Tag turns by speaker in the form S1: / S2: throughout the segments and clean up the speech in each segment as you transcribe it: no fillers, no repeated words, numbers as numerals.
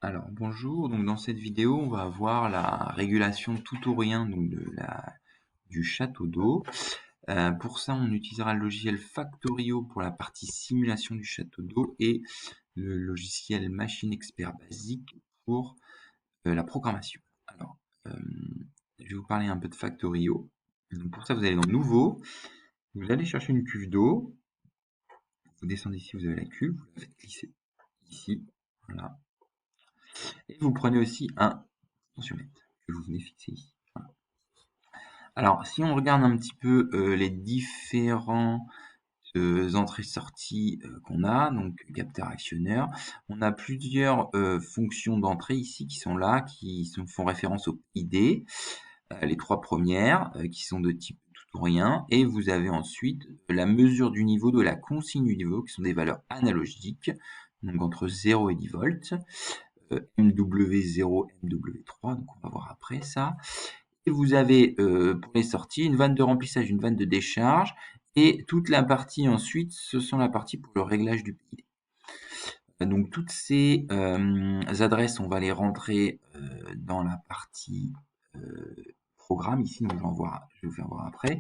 S1: Alors bonjour, donc dans cette vidéo on va voir la régulation tout ou rien donc du château d'eau. Pour ça on utilisera le logiciel Factorio pour la partie simulation du château d'eau et le logiciel Machine Expert Basique pour la programmation. Alors je vais vous parler un peu de Factorio. Donc pour ça vous allez dans Nouveau, vous allez chercher une cuve d'eau, vous descendez ici, vous avez la cuve, vous la faites glisser ici, voilà. Et vous prenez aussi un tensiomètre que vous venez fixer ici. Voilà. Alors, si on regarde un petit peu les différents entrées-sorties qu'on a, donc capteur actionneur, on a plusieurs fonctions d'entrée ici qui sont là, font référence au ID, les trois premières qui sont de type tout ou rien, et vous avez ensuite la mesure du niveau de la consigne du niveau qui sont des valeurs analogiques, donc entre 0 et 10 volts, MW0, MW3, donc on va voir après ça. Et vous avez pour les sorties une vanne de remplissage, une vanne de décharge, et toute la partie ensuite, ce sont la partie pour le réglage du PID. Donc toutes ces adresses, on va les rentrer dans la partie programme ici, donc je vais vous faire voir après.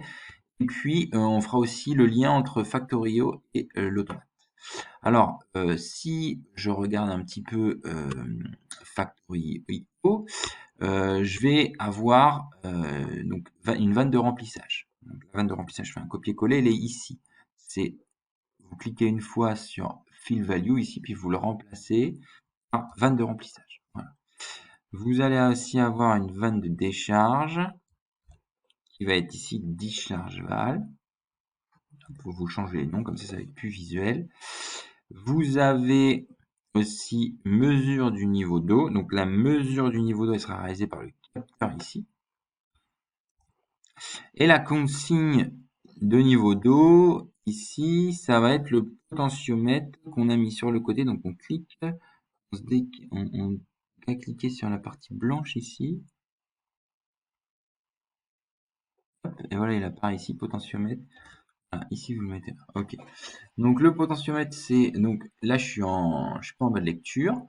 S1: Et puis on fera aussi le lien entre Factorio et l'automate. Alors, si je regarde un petit peu Factorio, je vais avoir donc une vanne de remplissage. Donc, la vanne de remplissage, je fais un copier-coller, elle est ici. Vous cliquez une fois sur Fill Value ici, puis vous le remplacez par vanne de remplissage. Voilà. Vous allez aussi avoir une vanne de décharge qui va être ici Discharge Val. Vous changez les noms, comme ça va être plus visuel. Vous avez aussi mesure du niveau d'eau. Donc la mesure du niveau d'eau, elle sera réalisée par le capteur ici. Et la consigne de niveau d'eau, ici, ça va être le potentiomètre qu'on a mis sur le côté. Donc on clique, on va cliquer sur la partie blanche ici. Et voilà, il apparaît ici, potentiomètre. Ah, ici, vous le mettez là. Ok. Donc le potentiomètre, c'est donc là, je suis pas en mode lecture.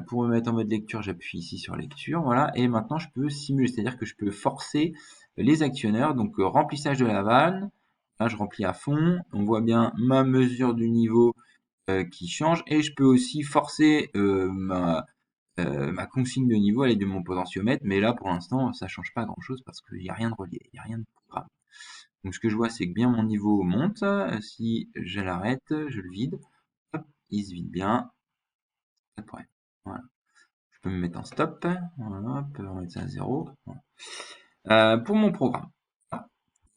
S1: Pour me mettre en mode lecture, j'appuie ici sur lecture, voilà. Et maintenant, je peux simuler, c'est-à-dire que je peux forcer les actionneurs. Donc remplissage de la vanne. Là, je remplis à fond. On voit bien ma mesure du niveau qui change, et je peux aussi forcer ma consigne de niveau, elle est de mon potentiomètre. Mais là, pour l'instant, ça change pas grand-chose parce qu'il n'y a rien de relié, il n'y a rien de programme. Donc ce que je vois, c'est que bien mon niveau monte. Si je l'arrête, je le vide, hop, il se vide bien, pas de problème. Voilà. Je peux me mettre en stop, voilà, hop, on va mettre ça à 0. Voilà. Pour mon programme,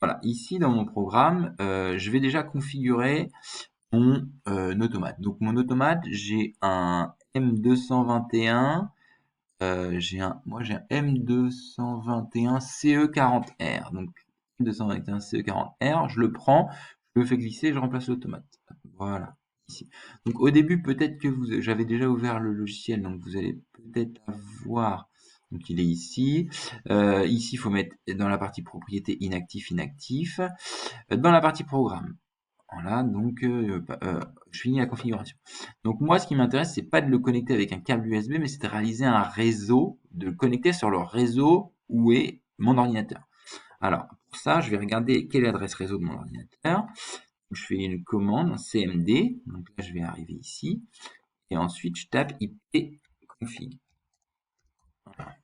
S1: voilà, ici dans mon programme, je vais déjà configurer mon automate. Donc mon automate, j'ai un M221, moi j'ai un M221 CE40R. Donc M221 CE40R, je le prends, je le fais glisser, je remplace l'automate. Voilà, ici. Donc au début, peut-être que j'avais déjà ouvert le logiciel, donc vous allez peut-être avoir. Donc il est ici. Ici, il faut mettre dans la partie propriété inactif, inactif. Dans la partie programme. Voilà, donc je finis la configuration. Donc moi, ce qui m'intéresse, c'est pas de le connecter avec un câble USB, mais c'est de réaliser un réseau, de le connecter sur le réseau où est mon ordinateur. Alors, pour ça, je vais regarder quelle est l'adresse réseau de mon ordinateur. Je fais une commande cmd, donc là, je vais arriver ici, et ensuite, je tape ipconfig. Voilà.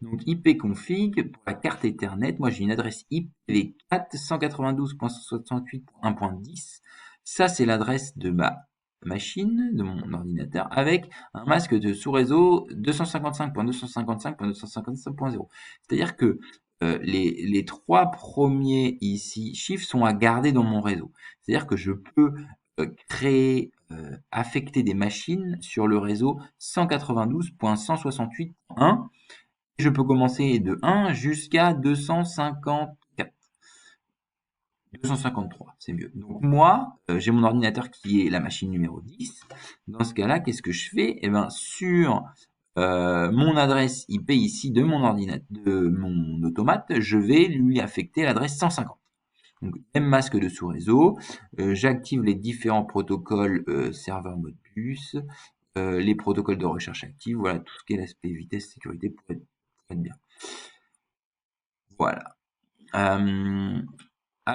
S1: Donc ipconfig, pour la carte Ethernet, moi j'ai une adresse IPv4 192.168.1.10. Ça, c'est l'adresse de ma machine, de mon ordinateur, avec un masque de sous-réseau 255.255.255.0. C'est-à-dire que les trois premiers ici chiffres sont à garder dans mon réseau. C'est-à-dire que je peux affecter des machines sur le réseau 192.168.1. Je peux commencer de 1 jusqu'à 254. 253, c'est mieux. Donc moi, j'ai mon ordinateur qui est la machine numéro 10. Dans ce cas-là, qu'est-ce que je fais? Eh ben, sur mon adresse IP ici de mon ordinateur, de mon automate, je vais lui affecter l'adresse 150. Donc même masque de sous-réseau, j'active les différents protocoles serveur Modbus, les protocoles de recherche actifs, voilà, tout ce qui est l'aspect vitesse, sécurité pour être bien. Voilà.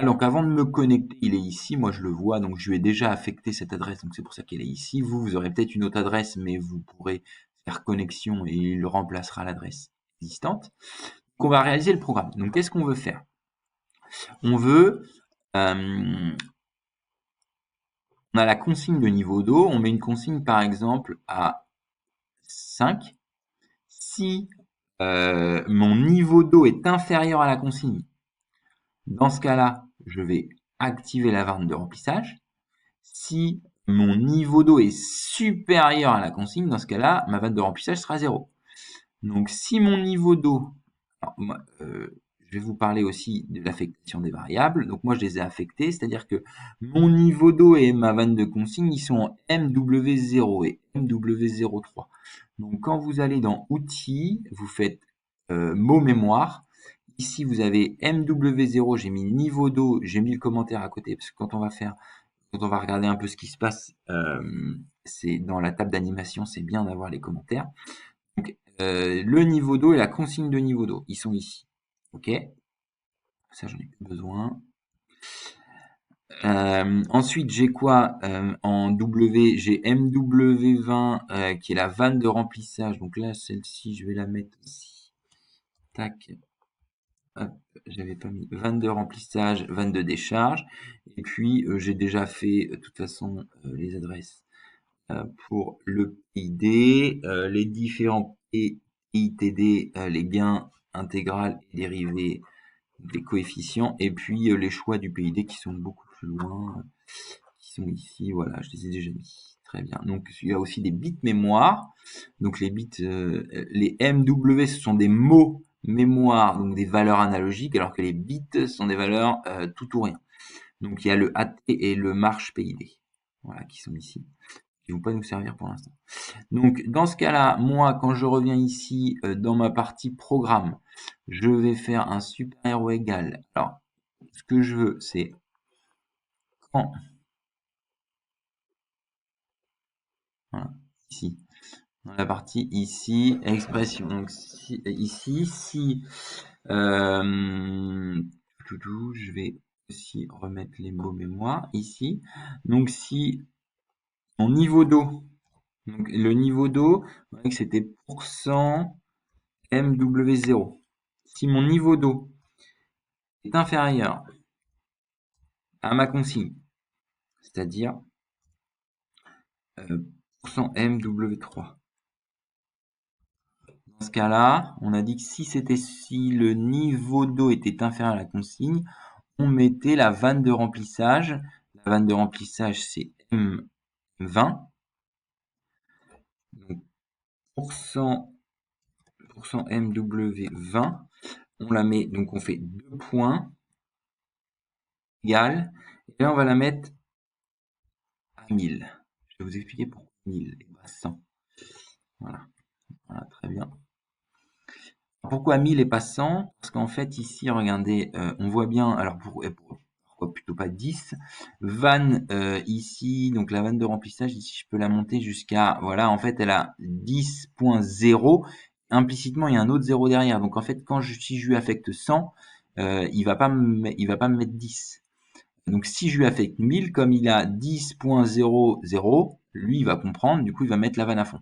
S1: Donc avant de me connecter, il est ici, moi je le vois, donc je lui ai déjà affecté cette adresse, donc c'est pour ça qu'elle est ici. Vous aurez peut-être une autre adresse, mais vous pourrez faire connexion et il remplacera l'adresse existante. Donc on va réaliser le programme. Donc qu'est-ce qu'on veut faire? On veut, on a la consigne de niveau d'eau, on met une consigne par exemple à 5. Si mon niveau d'eau est inférieur à la consigne, dans ce cas-là, je vais activer la vanne de remplissage. Si mon niveau d'eau est supérieur à la consigne, dans ce cas-là, ma vanne de remplissage sera 0. Donc si mon niveau d'eau, je vais vous parler aussi de l'affectation des variables. Donc moi je les ai affectées, c'est-à-dire que mon niveau d'eau et ma vanne de consigne, ils sont en MW0 et MW03. Donc quand vous allez dans outils, vous faites mot mémoire. Ici vous avez MW0, j'ai mis niveau d'eau, j'ai mis le commentaire à côté, parce que quand on va regarder un peu ce qui se passe, c'est dans la table d'animation, c'est bien d'avoir les commentaires. Donc, le niveau d'eau et la consigne de niveau d'eau, ils sont ici. Ok, ça j'en ai plus besoin. Ensuite, j'ai quoi en W? J'ai MW20 qui est la vanne de remplissage. Donc là, celle-ci, je vais la mettre ici. Tac. Hop, j'avais pas mis vanne de remplissage, vanne de décharge. Et puis, j'ai déjà fait, de toute façon, les adresses pour le PID, les différents PITD, les gains intégral et dérivés des coefficients, et puis les choix du PID qui sont beaucoup plus loin, qui sont ici, voilà, je les ai déjà mis. Très bien. Donc il y a aussi des bits mémoire. Donc les bits, les MW, ce sont des mots mémoire, donc des valeurs analogiques, alors que les bits sont des valeurs tout ou rien. Donc il y a le AT et le marche PID, voilà, qui sont ici, qui vont pas nous servir pour l'instant. Donc dans ce cas-là, moi quand je reviens ici dans ma partie programme, je vais faire un supérieur ou égal. Alors ce que je veux, c'est quand, voilà, ici, dans la partie ici, expression. Donc ici, si je vais aussi remettre les mots mémoire ici. Donc si mon niveau d'eau, donc le niveau d'eau, vous voyez que c'était pourcent MW0. Si mon niveau d'eau est inférieur à ma consigne, c'est-à-dire pourcent %MW3. Dans ce cas-là, on a dit que si le niveau d'eau était inférieur à la consigne, on mettait la vanne de remplissage. La vanne de remplissage, c'est M20. Donc, pourcent MW20. On la met, donc on fait 2 points égale. Et là, on va la mettre à 1000. Je vais vous expliquer pourquoi 1000 et pas 100. Voilà, voilà, très bien. Pourquoi 1000 et pas 100? Parce qu'en fait, ici, regardez, on voit bien, alors pourquoi plutôt pas 10? Vanne ici, donc la vanne de remplissage, ici, je peux la monter jusqu'à, voilà, en fait, elle a 10.0. Implicitement, il y a un autre 0 derrière. Donc, en fait, si je lui affecte 100, il va pas me mettre 10. Donc, si je lui affecte 1000, comme il a 10.00, lui, il va comprendre, du coup, il va mettre la vanne à fond.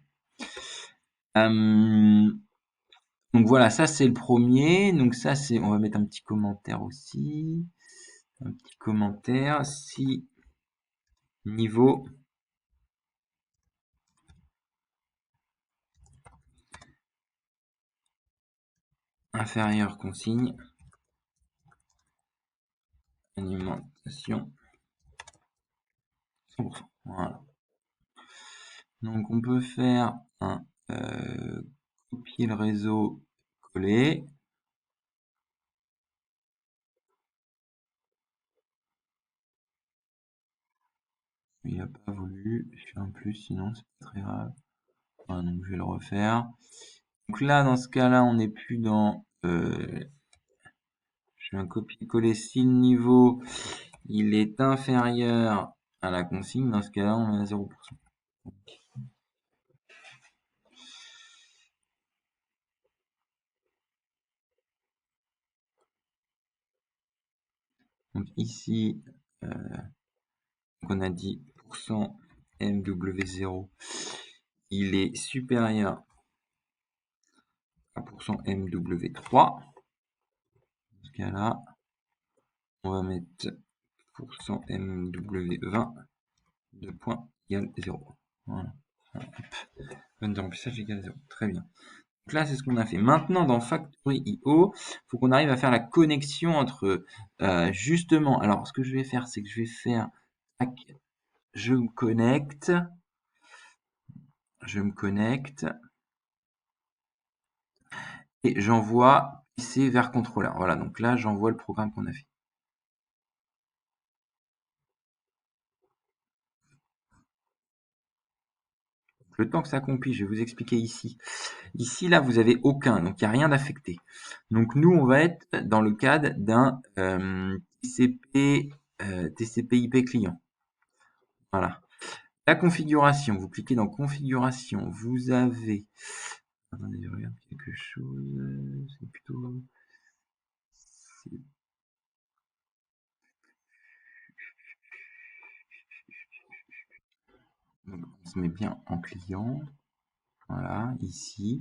S1: Donc voilà, ça c'est le premier. Donc ça c'est, on va mettre un petit commentaire aussi. Un petit commentaire. Si niveau inférieur consigne, alimentation 100%. Voilà. Donc on peut faire un copier le réseau, coller. Il n'a pas voulu. Je fais un plus, sinon c'est pas très grave. Voilà, donc je vais le refaire. Donc là, dans ce cas-là, on n'est plus dans je fais un copier-coller si le niveau il est inférieur à la consigne. Dans ce cas-là, on est à 0%. Donc ici, on a dit %MW0, il est supérieur à %MW3. Dans ce cas-là, on va mettre %MW20 de point égale 0. Voilà. Bonne de remplissage égale 0. Très bien. Donc là, c'est ce qu'on a fait. Maintenant, dans Factory.io, il faut qu'on arrive à faire la connexion entre justement. Alors, ce que je vais faire, c'est que je vais faire. Je me connecte. Et j'envoie PC vers contrôleur. Voilà, donc là, j'envoie le programme qu'on a fait. Le temps que ça compile, je vais vous expliquer ici. Ici, là, vous avez aucun, donc il n'y a rien d'affecté. Donc nous, on va être dans le cadre d'un TCP IP client. Voilà. La configuration, vous cliquez dans configuration, vous avez... Attendez, je regarde quelque chose, c'est plutôt... Donc, on se met bien en client. Voilà, ici.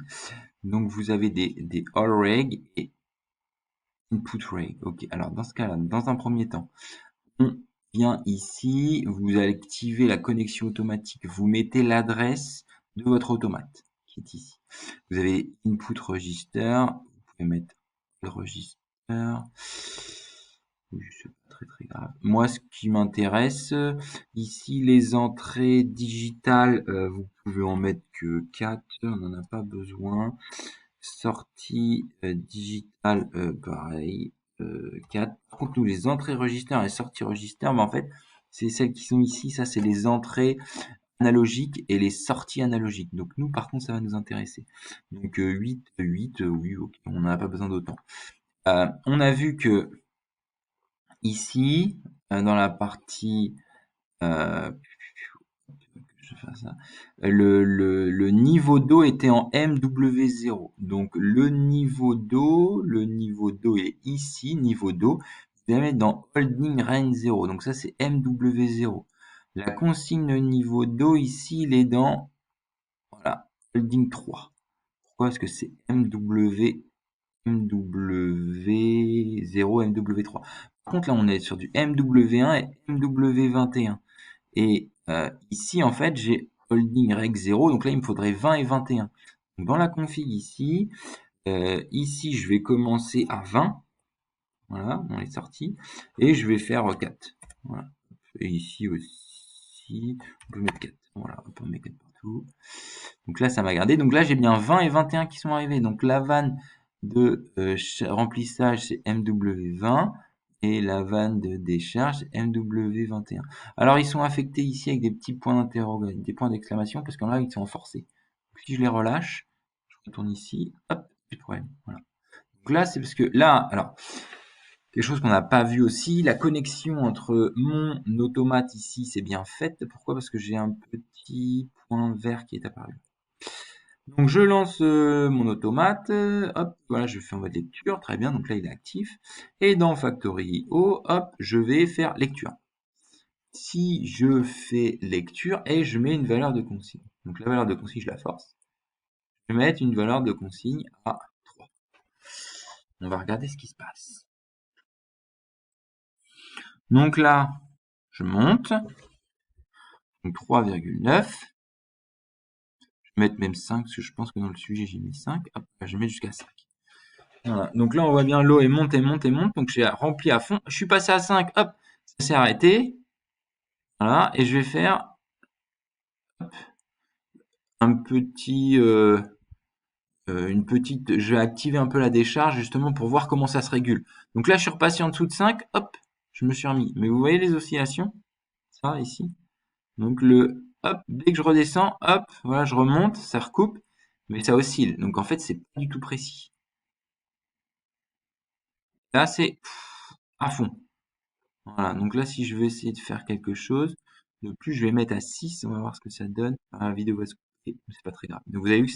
S1: Donc vous avez des all reg et input reg. Ok, alors dans ce cas-là, dans un premier temps, on vient ici, vous allez activer la connexion automatique, vous mettez l'adresse de votre automate qui est ici. Vous avez input register, vous pouvez mettre le register. C'est pas très grave. Moi, ce qui m'intéresse, ici, les entrées digitales, vous pouvez en mettre que 4, on n'en a pas besoin. Sortie digitale, pareil, 4. Par contre, nous, les entrées register et sorties register, ben, en fait, c'est celles qui sont ici. Ça, c'est les entrées analogiques et les sorties analogiques. Donc, nous, par contre, ça va nous intéresser. Donc, 8, oui, ok, on n'en a pas besoin d'autant. On a vu que ici, dans la partie je vais faire ça. Le niveau d'eau était en MW0. Donc le niveau d'eau est ici, niveau d'eau. Vous allez mettre dans Holding Range 0. Donc ça c'est MW0. La consigne niveau d'eau ici, il est dans voilà, Holding 3. Pourquoi est-ce que c'est MW0, MW3? Par contre là on est sur du MW1 et MW21. Et ici, en fait, j'ai holding reg 0, donc là, il me faudrait 20 et 21. Donc, dans la config ici, ici, je vais commencer à 20. Voilà, on est sorti. Et je vais faire 4. Voilà. Et ici aussi, on peut mettre 4. Voilà, on peut mettre 4 partout. Donc là, ça m'a gardé. Donc là, j'ai bien 20 et 21 qui sont arrivés. Donc la vanne de remplissage, c'est MW20. Et la vanne de décharge MW21. Alors ils sont affectés ici avec des petits points d'interrogation, des points d'exclamation, parce qu'en là ils sont forcés. Donc, si je les relâche, je retourne ici, hop, plus de problème. Voilà. Donc là c'est parce que là, alors quelque chose qu'on n'a pas vu aussi, la connexion entre mon automate ici c'est bien faite. Pourquoi? Parce que j'ai un petit point vert qui est apparu. Donc je lance mon automate, hop, voilà, je fais en mode lecture, très bien, donc là il est actif. Et dans Factory.io, hop, je vais faire lecture. Si je fais lecture et je mets une valeur de consigne. Donc la valeur de consigne, je la force. Je vais mettre une valeur de consigne à 3. On va regarder ce qui se passe. Donc là, je monte. Donc 3,9. Je vais mettre même 5, parce que je pense que dans le sujet j'ai mis 5. Hop, je vais mettre jusqu'à 5. Voilà. Donc là, on voit bien l'eau et monte et monte et monte. Donc j'ai rempli à fond. Je suis passé à 5. Hop, ça s'est arrêté. Voilà. Et je vais faire hop, un petit, une petite. Je vais activer un peu la décharge justement pour voir comment ça se régule. Donc là, je suis repassé en dessous de 5. Hop, je me suis remis. Mais vous voyez les oscillations? Ça, ici. Donc le hop, dès que je redescends, hop, voilà, je remonte, ça recoupe. Mais ça oscille. Donc en fait, c'est pas du tout précis. Là, c'est à fond. Voilà, donc là, si je veux essayer de faire quelque chose de plus, je vais mettre à 6, on va voir ce que ça donne. Ah, la vidéo va se couper, mais c'est pas très grave. Donc vous avez vu que